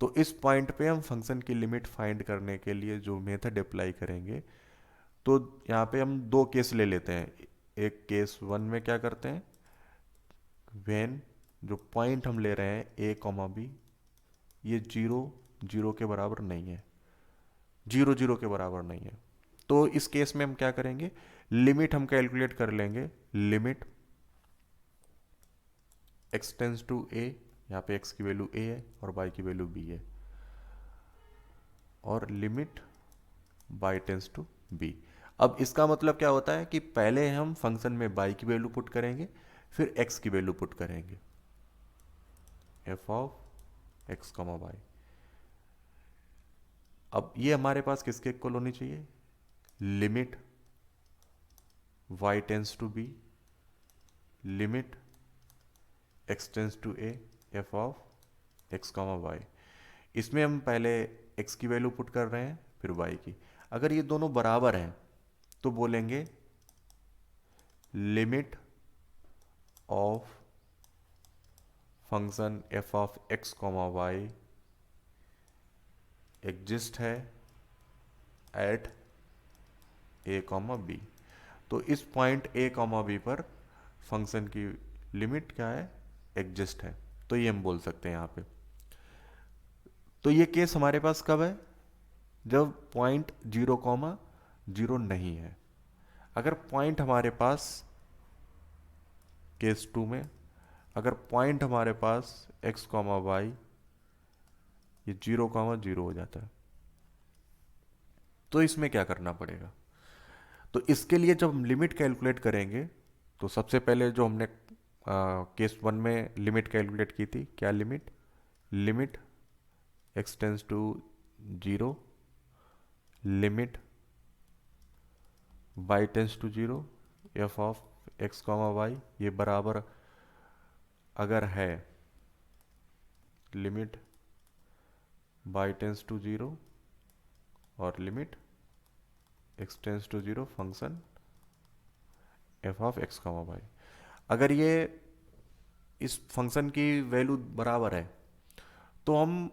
तो इस पॉइंट पे हम फंक्शन की लिमिट फाइंड करने के लिए जो मेथड अप्लाई करेंगे, तो यहाँ पे हम दो केस ले लेते हैं। एक केस वन में क्या करते हैं, वेन जो पॉइंट हम ले रहे हैं ए कॉमा बी, ये 0, 0 के बराबर नहीं है, 0, 0 के बराबर नहीं है, तो इस केस में हम क्या करेंगे, लिमिट हम कैलकुलेट कर लेंगे। लिमिट एक्स टेंस टू ए, यहाँ पे एक्स की वैल्यू ए है और वाई की वैल्यू बी है, और limit Y tends to B. अब इसका मतलब क्या होता है कि पहले हम फंक्शन में वाई की वैल्यू पुट करेंगे, फिर एक्स की वैल्यू पुट करेंगे, F of x comma Y. अब ये हमारे पास किसके इक्वल होनी चाहिए, limit y tends to b, limit x tends to a, f of x comma Y. इसमें हम पहले x की वैल्यू पुट कर रहे हैं, फिर y की। अगर ये दोनों बराबर हैं तो बोलेंगे limit of function f of x comma Y exist है एट a कॉमा b। तो इस पॉइंट ए कॉमा बी पर फंक्शन की लिमिट क्या है, एग्जिस्ट है, तो ये हम बोल सकते हैं यहाँ पे। तो ये केस हमारे पास कब है, जब पॉइंट 0, 0 नहीं है। अगर पॉइंट हमारे पास, केस टू में अगर पॉइंट हमारे पास एक्स कॉमा वाई ये 0, 0 हो जाता है, तो इसमें क्या करना पड़ेगा, तो इसके लिए जब हम लिमिट कैलकुलेट करेंगे तो सबसे पहले जो हमने केस वन में लिमिट कैलकुलेट की थी, क्या limit, limit x tends to zero, limit Y tends to zero, F of x comma y, ये बराबर अगर है limit Y tends to zero और limit x tends to zero function F of x comma Y, अगर ये इस function की value बराबर है तो हम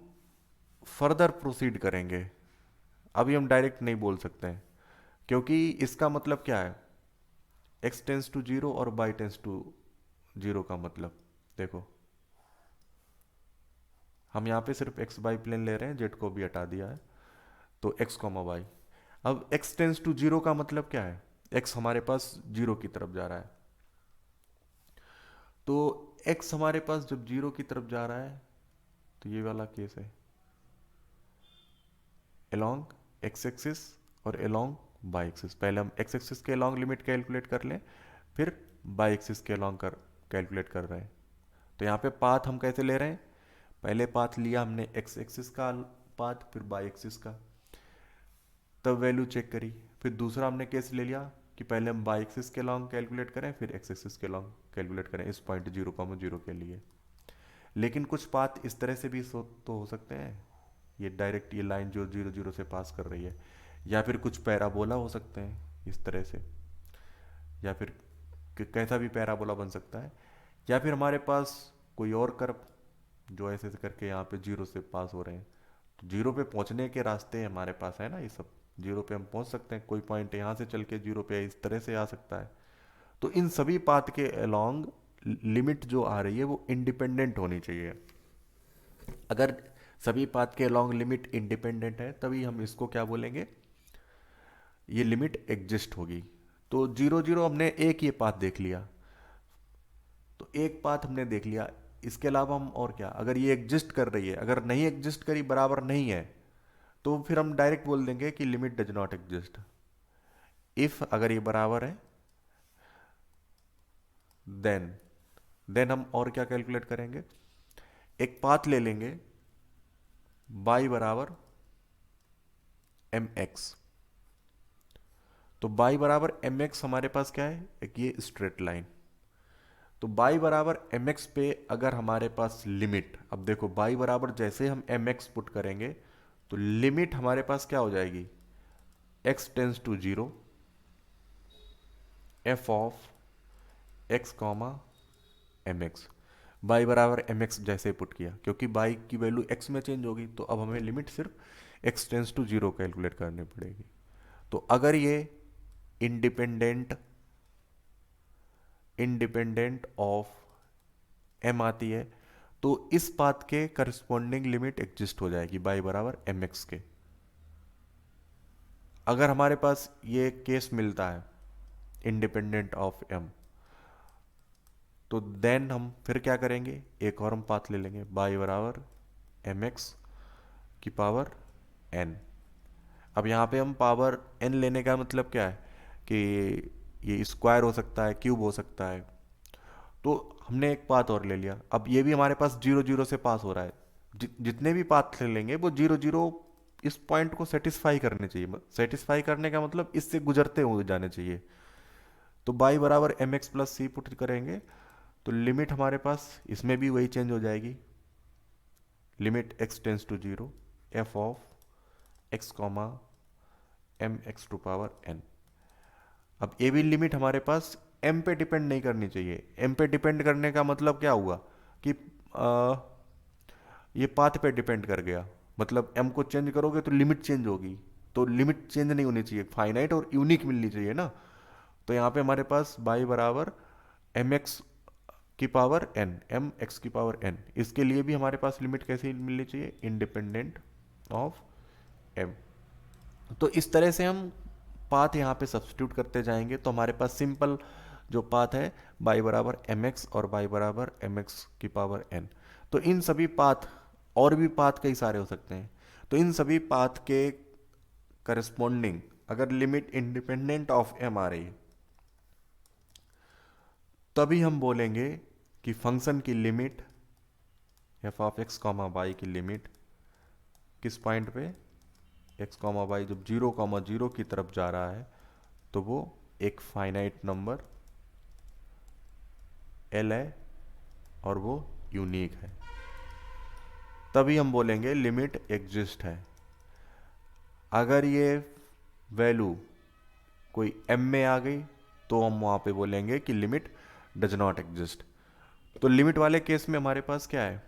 फर्दर प्रोसीड करेंगे। अभी हम डायरेक्ट नहीं बोल सकते हैं, क्योंकि इसका मतलब क्या है, एक्स टेंस टू जीरो और बाई टेंस टू जीरो का मतलब देखो, हम यहाँ पे सिर्फ एक्स बाई प्लेन ले रहे हैं, जेड को भी हटा दिया है, तो एक्स कॉमा वाई। अब एक्स टेंस टू जीरो का मतलब क्या है, एक्स हमारे पास जीरो की तरफ जा रहा है, तो एक्स हमारे पास जब जीरो की तरफ जा रहा है तो ये वाला केस है अलोंग एक्स एक्सिस और अलोंग बाई एक्सिस। पहले हम एक्स एक्सिस के अलोंग लिमिट कैलकुलेट कर लें, फिर बाई एक्सिस के अलोंग कैलकुलेट कर रहे हैं। तो यहाँ पे पाथ हम कैसे ले रहे हैं, पहले पाथ लिया हमने एक्स एक्सिस का पाथ, फिर बाई एक्सिस का, तब वैल्यू चेक करी। फिर दूसरा हमने केस ले लिया कि पहले हम बाई एक्सिस के लॉन्ग कैलकुलेट करें, फिर एक्स एक्सिस के लॉन्ग कैलकुलेट करें इस पॉइंट 0,0 के लिए। लेकिन कुछ पाथ इस तरह से भी तो हो सकते हैं, ये डायरेक्ट ये लाइन जो 0,0 से पास कर रही है, या फिर कुछ पैराबोला हो सकते हैं इस तरह से, या फिर कैसा भी पैराबोला बन सकता है, या फिर हमारे पास कोई और कर्व जो ऐसे ऐसे करके यहाँ पे जीरो से पास हो रहे हैं। तो जीरो पे पहुंचने के रास्ते हमारे पास है ना, ये सब जीरो पे हम पहुंच सकते हैं, कोई पॉइंट यहाँ से चल के जीरो पे इस तरह से आ सकता है। तो इन सभी पाथ के अलोंग लिमिट जो आ रही है वो इंडिपेंडेंट होनी चाहिए। अगर सभी पाथ के अलोंग लिमिट इंडिपेंडेंट है तभी हम इसको क्या बोलेंगे, ये लिमिट एग्जिस्ट होगी। तो 0,0 हमने एक ये पाथ देख लिया, तो एक पाथ हमने देख लिया, इसके अलावा हम और क्या, अगर ये एग्जिस्ट कर रही है, अगर नहीं एग्जिस्ट करी, बराबर नहीं है, तो फिर हम डायरेक्ट बोल देंगे कि limit does not exist. If अगर ये बराबर है देन देन हम और क्या कैलकुलेट करेंगे, एक पाथ ले लेंगे बाई बराबर एम एक्स। तो बाई बराबर एम एक्स हमारे पास क्या है, एक ये स्ट्रेट लाइन। तो बाई बराबर एम एक्स पे अगर हमारे पास लिमिट, अब देखो बाई बराबर जैसे हम एम एक्स पुट करेंगे तो लिमिट हमारे पास क्या हो जाएगी, X tends to zero F of x comma M X. Y बराबर एम एक्स जैसे पुट किया, क्योंकि बाई की वैल्यू एक्स में चेंज होगी, तो अब हमें लिमिट सिर्फ X tends to zero calculate करनी पड़ेगी। तो अगर ये इंडिपेंडेंट इंडिपेंडेंट ऑफ एम आती है तो इस पाथ के करस्पॉन्डिंग लिमिट एग्जिस्ट हो जाएगी बाई बराबर एम एक्स के। अगर हमारे पास ये केस मिलता है इंडिपेंडेंट ऑफ एम, तो देन हम फिर क्या करेंगे, एक और हम पाथ ले लेंगे बाई बराबर एम एक्स की पावर एन। अब यहाँ पे हम पावर एन लेने का मतलब क्या है कि ये स्क्वायर हो सकता है, क्यूब हो सकता है, तो हमने एक पाथ और ले लिया। अब ये भी हमारे पास 0,0 से पास हो रहा है, जितने भी पाथ ले लेंगे वो 0,0 इस पॉइंट को सेटिस्फाई करने चाहिए। सेटिस्फाई करने का मतलब इससे गुजरते हुए जाने चाहिए। तो बाई बराबर एम एक्स प्लस सी पुट करेंगे तो लिमिट हमारे पास इसमें भी वही चेंज हो जाएगी, limit x tends to zero F of x comma M X to power N. अब ये भी लिमिट हमारे पास एम पे डिपेंड नहीं करनी चाहिए। एम पे डिपेंड करने का मतलब क्या हुआ कि ये पाथ पे डिपेंड कर गया, मतलब एम को चेंज करोगे तो लिमिट चेंज होगी, तो लिमिट चेंज नहीं होनी चाहिए, फाइनाइट और यूनिक मिलनी चाहिए ना। तो यहाँ पे हमारे पास बाई बराबर एम एक्स की पावर एन, एम एक्स की पावर एन, इसके लिए भी हमारे पास लिमिट कैसी मिलनी चाहिए, इंडिपेंडेंट ऑफ एम। तो इस तरह से हम पाथ यहाँ पे सब्सटीट्यूट करते जाएंगे तो हमारे पास सिंपल जो पाथ है बाई बराबर एम एक्स और बाई बराबर एम एक्स की पावर एन। तो इन सभी पाथ, और भी पाथ कई सारे हो सकते हैं, तो इन सभी पाथ के करस्पॉन्डिंग अगर लिमिट इंडिपेंडेंट ऑफ एम आ रही है तभी हम बोलेंगे कि फंक्शन की limit F of x comma Y की लिमिट किस पॉइंट पे एक्स कॉमा वाई जब 0,0 की तरफ जा रहा है तो वो एक फाइनाइट नंबर एल है और वो यूनिक है, तभी हम बोलेंगे लिमिट एग्जिस्ट है। अगर ये वैल्यू कोई एम में आ गई तो हम वहाँ पे बोलेंगे कि लिमिट डज नॉट एग्जिस्ट। तो लिमिट वाले केस में हमारे पास क्या है,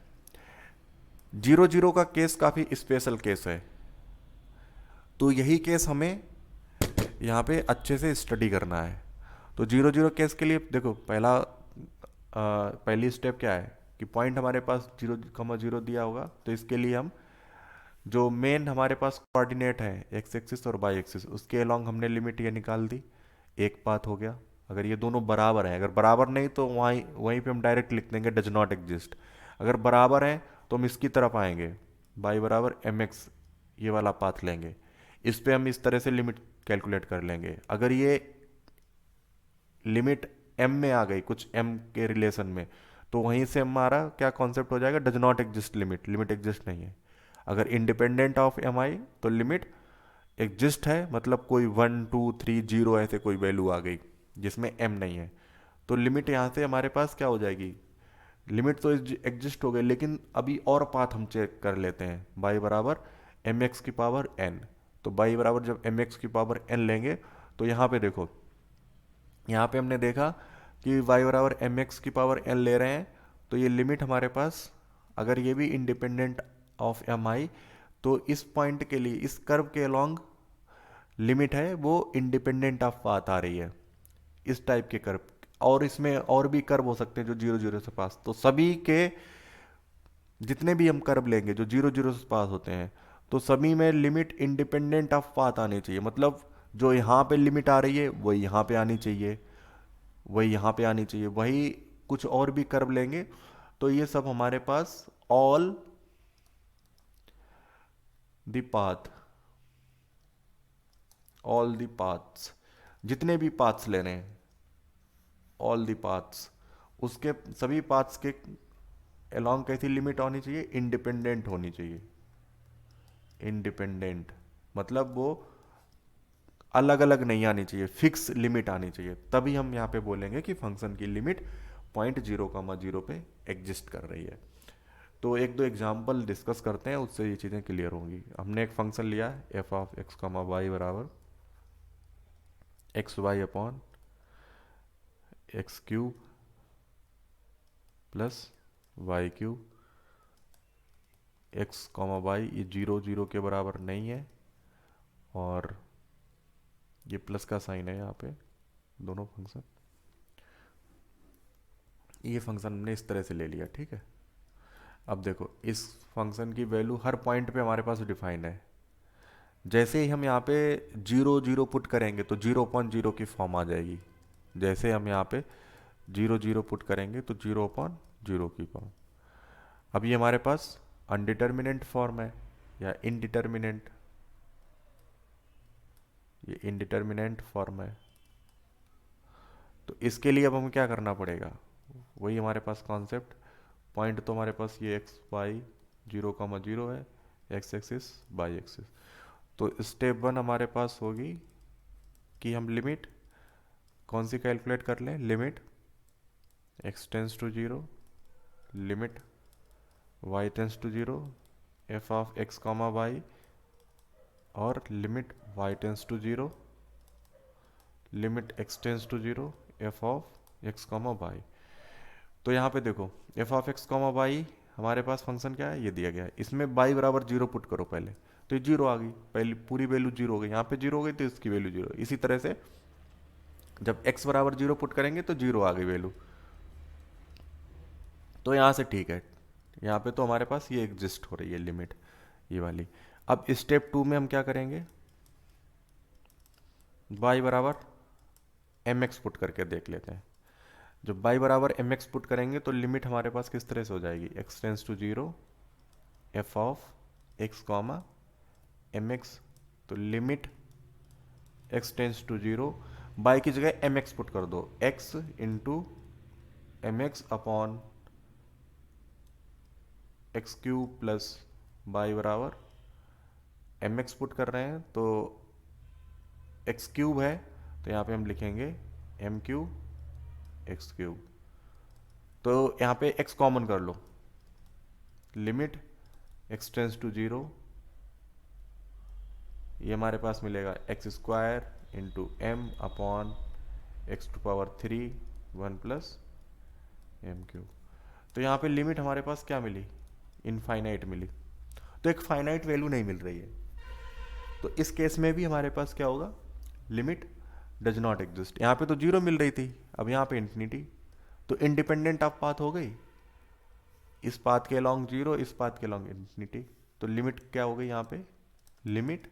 0,0 का केस काफ़ी स्पेशल केस है, तो यही केस हमें यहाँ पे अच्छे से स्टडी करना है। तो 0,0 केस के लिए देखो पहली स्टेप क्या है कि पॉइंट हमारे पास 0,0 दिया होगा, तो इसके लिए हम जो मेन हमारे पास कोऑर्डिनेट है एक्स एक्सिस और वाई एक्सिस उसके अलोंग हमने लिमिट ये निकाल दी, एक पाथ हो गया। अगर ये दोनों बराबर हैं, अगर बराबर नहीं तो वहीं वहीं पे हम डायरेक्ट लिख देंगे डज नॉट एग्जिस्ट। अगर बराबर हैं तो हम इसकी तरफ आएंगे, वाई बराबर एम एक्स ये वाला पाथ लेंगे, इस पे हम इस तरह से लिमिट कैलकुलेट कर लेंगे। अगर ये लिमिट एम में आ गई कुछ एम के रिलेशन में तो वहीं से हमारा क्या कॉन्सेप्ट हो जाएगा, does not exist limit, limit exist नहीं है। अगर इंडिपेंडेंट ऑफ एम आई तो लिमिट एग्जिस्ट है, मतलब कोई 1 2 3 0 ऐसे कोई वैल्यू आ गई जिसमें एम नहीं है, तो लिमिट यहाँ से हमारे पास क्या हो जाएगी, लिमिट तो एग्जिस्ट हो गई, लेकिन अभी और पाथ हम चेक कर लेते हैं, बाई बराबर एम एक्स की पावर एन। तो बाई बराबर जब एम एक्स की पावर एन लेंगे तो यहाँ पे देखो, यहाँ पे हमने देखा कि y बराबर एम एक्स की पावर n ले रहे हैं, तो ये लिमिट हमारे पास अगर ये भी इंडिपेंडेंट ऑफ एम आई तो इस पॉइंट के लिए इस कर्व के अलोंग लिमिट है वो इंडिपेंडेंट ऑफ पाथ आ रही है, इस टाइप के कर्व। और इसमें और भी कर्व हो सकते हैं जो 0,0 से पास, तो सभी के जितने भी हम कर्व लेंगे जो 0,0 से पास होते हैं तो सभी में लिमिट इंडिपेंडेंट ऑफ पाथ आनी चाहिए, मतलब जो यहाँ पे लिमिट आ रही है वही यहाँ पे आनी चाहिए, वही यहाँ पे आनी चाहिए। वही कुछ और भी कर्व लेंगे तो ये सब हमारे पास द ऑल द पाथ्स जितने भी पाथ्स ले रहे हैं, ऑल द पाथ्स उसके सभी पाथ्स के अलोंग कैसी लिमिट होनी चाहिए, इंडिपेंडेंट होनी चाहिए। इंडिपेंडेंट मतलब वो अलग अलग नहीं आनी चाहिए, फिक्स लिमिट आनी चाहिए, तभी हम यहाँ पे बोलेंगे कि फंक्शन की लिमिट पॉइंट 0,0 पे एग्जिस्ट कर रही है। तो एक दो एग्जाम्पल डिस्कस करते हैं, उससे ये चीज़ें क्लियर होंगी। हमने एक फंक्शन लिया f of x comma Y बराबर x y upon x cube plus y cube, x comma y ये 0,0 के बराबर नहीं है और ये प्लस का साइन है यहाँ पे, दोनों फंक्शन ये फंक्शन हमने इस तरह से ले लिया, ठीक है। अब देखो इस फंक्शन की वैल्यू हर पॉइंट पे हमारे पास डिफाइंड है, जैसे ही हम यहाँ पे 0,0 पुट करेंगे तो 0/0 की फॉर्म आ जाएगी, जैसे हम यहाँ पे 0,0 पुट करेंगे तो 0/0 की फॉर्म। अब ये हमारे पास अनडिटर्मिनेंट फॉर्म है या इनडिटर्मिनेंट, ये इनडिटर्मिनेंट फॉर्म है, तो इसके लिए अब हमें क्या करना पड़ेगा, वही हमारे पास कॉन्सेप्ट, पॉइंट तो हमारे पास ये एक्स वाई 0,0 है, एक्स एक्सिस वाई एक्सिस। तो स्टेप 1 हमारे पास होगी कि हम लिमिट कौन सी कैलकुलेट कर लें, limit x tends to 0, limit Y tends to 0 F of x comma y, और limit Y tends to 0 limit x tends to 0 F of x comma y. तो यहाँ पे देखो f of x comma y हमारे पास function क्या है, ये दिया गया है, इसमें वाई बराबर 0 पुट करो पहले, तो ये 0 आ गई, पहली पूरी वैल्यू 0 हो गई, यहाँ पे 0 हो गई तो इसकी वैल्यू 0। इसी तरह से जब x बराबर 0 पुट करेंगे तो 0 आ गई वैल्यू, तो यहाँ से ठीक है, यहाँ पे तो हमारे पास ये एग्जिस्ट हो रही है लिमिट ये वाली। अब स्टेप 2 में हम क्या करेंगे, y बराबर एम एक्स पुट करके देख लेते हैं। जब y बराबर एम एक्स पुट करेंगे तो लिमिट हमारे पास किस तरह से हो जाएगी, x tends to 0 F of x comma M x, तो limit x tends to zero, y की जगह एम एक्स पुट कर दो, x into m x upon x cube plus y बराबर एम एक्स पुट कर रहे हैं तो एक्स क्यूब है, तो यहाँ पे हम लिखेंगे एम क्यूब एक्स क्यूब। तो यहाँ पे एक्स कॉमन कर लो, limit x tends to zero, ये हमारे पास मिलेगा x square into m upon x to power three one plus m cube. तो यहाँ पे लिमिट हमारे पास क्या मिली, इनफाइनाइट मिली, तो एक फाइनाइट वैल्यू नहीं मिल रही है। तो इस केस में भी हमारे पास क्या होगा, लिमिट डज नॉट एग्जिस्ट। यहाँ पे तो जीरो मिल रही थी, अब यहाँ पे इंफिनिटी, तो इंडिपेंडेंट ऑफ पाथ हो गई, इस पाथ के अलॉन्ग जीरो, इस पाथ के अलॉन्ग इंफिनिटी। तो लिमिट क्या हो गई यहाँ पे, limit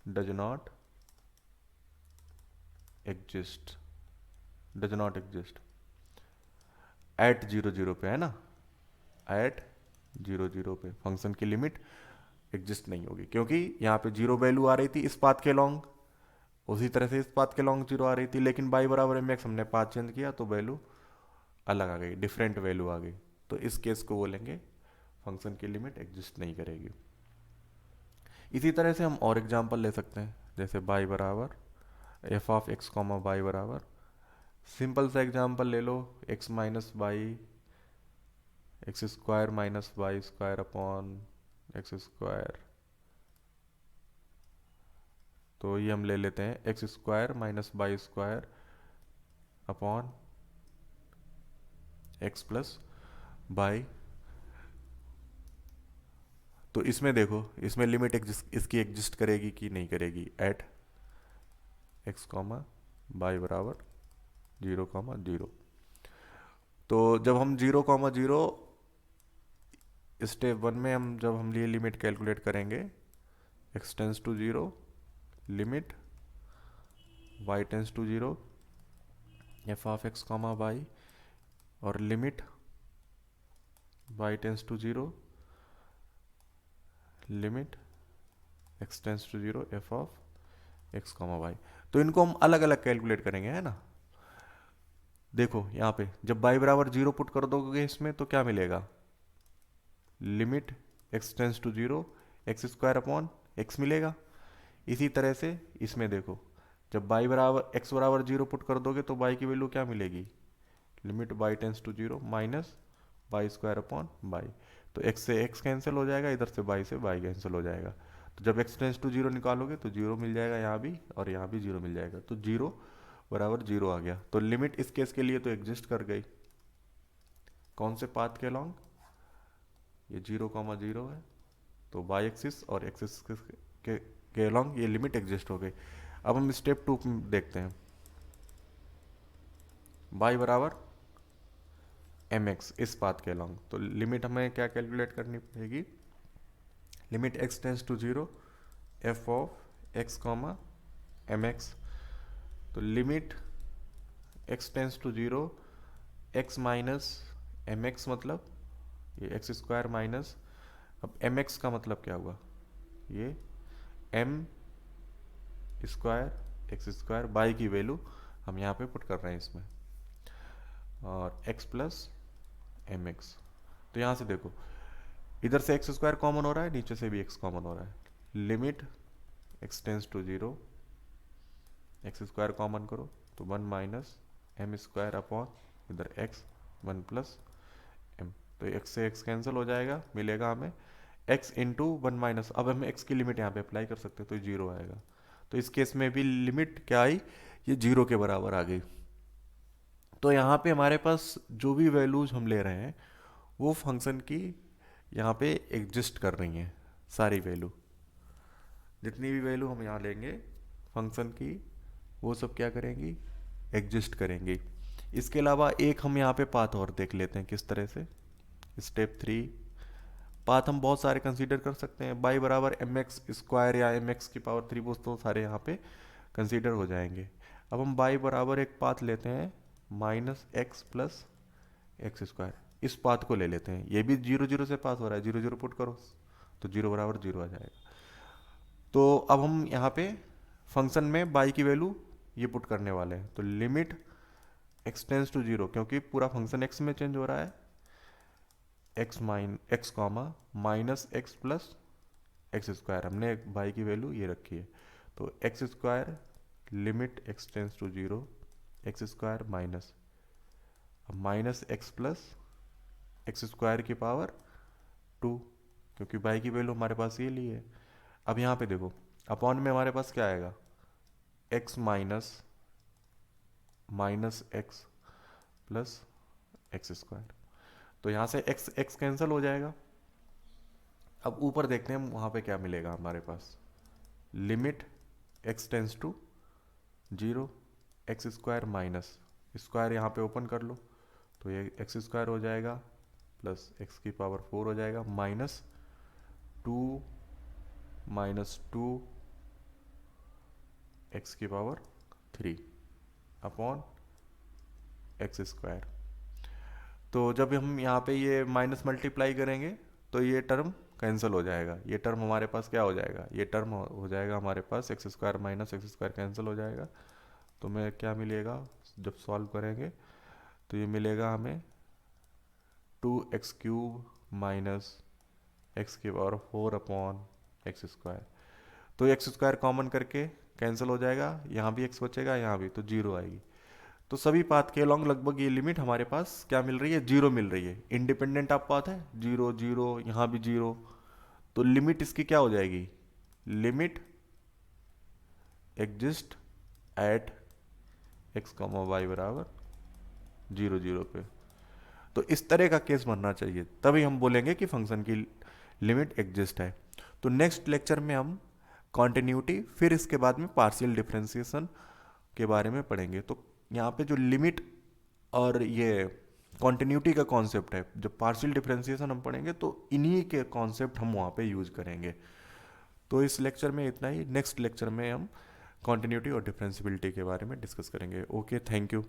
does not exist, does not exist at zero zero पे, है ना, एट जीरो जीरो पे फंक्शन की लिमिट एग्जिस्ट नहीं होगी, क्योंकि यहाँ पे जीरो वैल्यू आ रही थी इस पाथ के लॉन्ग, उसी तरह से इस पाथ के लॉन्ग जीरो आ रही थी, लेकिन बाई बराबर एम एक्स हमने पाथ चेंज किया तो वैल्यू अलग आ गई, डिफरेंट वैल्यू आ गई। तो इस केस को बोलेंगे फंक्शन की लिमिट एग्जिस्ट नहीं करेगी। इसी तरह से हम और एग्जाम्पल ले सकते हैं, जैसे बाई बराबर f of x comma y बराबर, सिंपल सा एग्जाम्पल ले लो, x minus y x square minus Y square upon x square. तो ये हम ले लेते हैं x square minus by square upon x plus y. तो इसमें देखो, इसमें लिमिट इसकी एग्जिस्ट करेगी कि नहीं करेगी, एट एक्स कॉमा बाई बराबर जीरो कॉमा जीरो। तो जब हम zero comma zero step one में हम जब हम ये लिमिट कैलकुलेट करेंगे, x tends to zero, limit Y tends to zero F of x comma y, और limit Y tends to zero, limit x tends to zero F of x comma y. तो इनको हम अलग अलग calculate करेंगे, है ना। देखो यहाँ पे जब बाई बराबर जीरो पुट कर दोगे इसमें तो क्या मिलेगा, limit x tends to zero x square upon X मिलेगा। इसी तरह से इसमें देखो, जब बाई बराबर एक्स बराबर जीरो पुट कर दोगे तो बाई की वैल्यू क्या मिलेगी, limit Y tends to zero minus by square upon Y. तो एक्स से एक्स कैंसिल हो जाएगा, इधर से बाई कैंसिल हो जाएगा। तो जब एक्स टेंस टू जीरो निकालोगे तो जीरो मिल जाएगा यहाँ भी, और यहाँ भी जीरो मिल जाएगा, तो जीरो बराबर जीरो आ गया। तो लिमिट इस केस के लिए तो एग्जिस्ट कर गई, कौन से पाथ के लॉन्ग, ये जीरो कॉमा जीरो है, तो वाई एक्सिस और एक्सिस के अलॉन्ग ये लिमिट एग्जिस्ट हो गई। अब हम स्टेप टू देखते हैं, बाई बराबर एम एक्स इस पाथ के अलॉन्ग, तो लिमिट हमें क्या कैलकुलेट करनी पड़ेगी, limit x tends to zero F of x comma M x. तो limit x tends to zero x minus m x, मतलब ये एक्स स्क्वायर माइनस, अब एम एक्स का मतलब क्या हुआ, ये m square x square, y की वैल्यू हम यहाँ पे पुट कर रहे हैं इसमें, और एक्स प्लस एम एक्स। तो यहाँ से देखो, इधर से एक्स स्क्वायर कॉमन हो रहा है, नीचे से भी एक्स कॉमन हो रहा है, limit x tends to zero x square common करो तो one minus M square upon इधर एक्स वन प्लस एम। तो एक्स से एक्स कैंसिल हो जाएगा, मिलेगा हमें एक्स इंटू वन माइनस, अब हम एक्स की लिमिट यहाँ पे अप्लाई कर सकते हैं तो जीरो आएगा। तो इस केस में भी लिमिट क्या आई, ये जीरो के बराबर आ गई। तो यहाँ पे हमारे पास जो भी वैल्यूज हम ले रहे हैं वो फंक्शन की यहाँ पे एग्जिस्ट कर रही हैं, सारी वैल्यू, जितनी भी वैल्यू हम यहाँ लेंगे फंक्शन की वो सब क्या करेंगी, एग्जिस्ट करेंगी। इसके अलावा एक हम यहाँ पे पाथ और देख लेते हैं किस तरह से, स्टेप थ्री। पाथ हम बहुत सारे कंसीडर कर सकते हैं, बाई बराबर एम एक्स स्क्वायर या एम एक्स की पावर थ्री, वो तो सारे यहाँ पे कंसीडर हो जाएंगे। अब हम बाई बराबर एक पाथ लेते हैं minus X plus X square, इस पाथ को ले लेते हैं, ये भी जीरो जीरो से पास हो रहा है, जीरो जीरो पुट करो तो जीरो बराबर जीरो आ जाएगा। तो अब हम यहाँ पे फंक्शन में बाई की वैल्यू ये पुट करने वाले हैं, तो limit x tends to zero, क्योंकि पूरा फंक्शन एक्स में चेंज हो रहा है, X comma minus X plus X square, हमने बाई की वैल्यू ये रखी है, तो x square limit x tends to zero x square minus X plus X square की पावर टू, क्योंकि बाई की वैल्यू हमारे पास ये ली है। अब यहाँ पे देखो अपॉन में हमारे पास क्या आएगा, x minus X plus X square, तो यहाँ से एक्स एक्स कैंसिल हो जाएगा। अब ऊपर देखते हैं वहाँ पे क्या मिलेगा हमारे पास, limit x tends to zero x square minus square, यहाँ पे ओपन कर लो तो ये एक्स स्क्वायर हो जाएगा प्लस एक्स की पावर फोर हो जाएगा माइनस टू एक्स की power three upon x square. तो जब हम यहाँ पे ये माइनस मल्टीप्लाई करेंगे तो ये टर्म कैंसिल हो जाएगा, ये टर्म हमारे पास क्या हो जाएगा, ये टर्म हो जाएगा हमारे पास x square minus x square cancel हो जाएगा, तो मैं क्या मिलेगा जब सॉल्व करेंगे तो ये मिलेगा हमें two x cube minus x की power four upon x square. तो एक्स स्क्वायर कॉमन करके कैंसिल हो जाएगा, यहाँ भी एक्स बचेगा, यहाँ भी, तो जीरो आएगी। तो सभी पाथ के अलॉन्ग लगभग ये लिमिट हमारे पास क्या मिल रही है, जीरो मिल रही है। इंडिपेंडेंट आप पाथ है, जीरो जीरो, यहाँ भी जीरो, तो लिमिट इसकी क्या हो जाएगी, limit exist at x comma Y बराबर जीरो जीरो पे। तो इस तरह का केस बनना चाहिए, तभी हम बोलेंगे कि फंक्शन की लिमिट एग्जिस्ट है। तो नेक्स्ट लेक्चर में हम कॉन्टिन्यूटी, फिर इसके बाद में पार्शियल डिफरेंशिएशन के बारे में पढ़ेंगे। तो यहाँ पे जो लिमिट और ये कॉन्टिन्यूटी का कॉन्सेप्ट है, जब पार्शियल डिफरेंशिएशन हम पढ़ेंगे तो इन्हीं के कॉन्सेप्ट हम वहाँ पे यूज करेंगे। तो इस लेक्चर में इतना ही, नेक्स्ट लेक्चर में हम कॉन्टिन्यूटी और डिफरेंशिबिलिटी के बारे में डिस्कस करेंगे। Okay, thank you.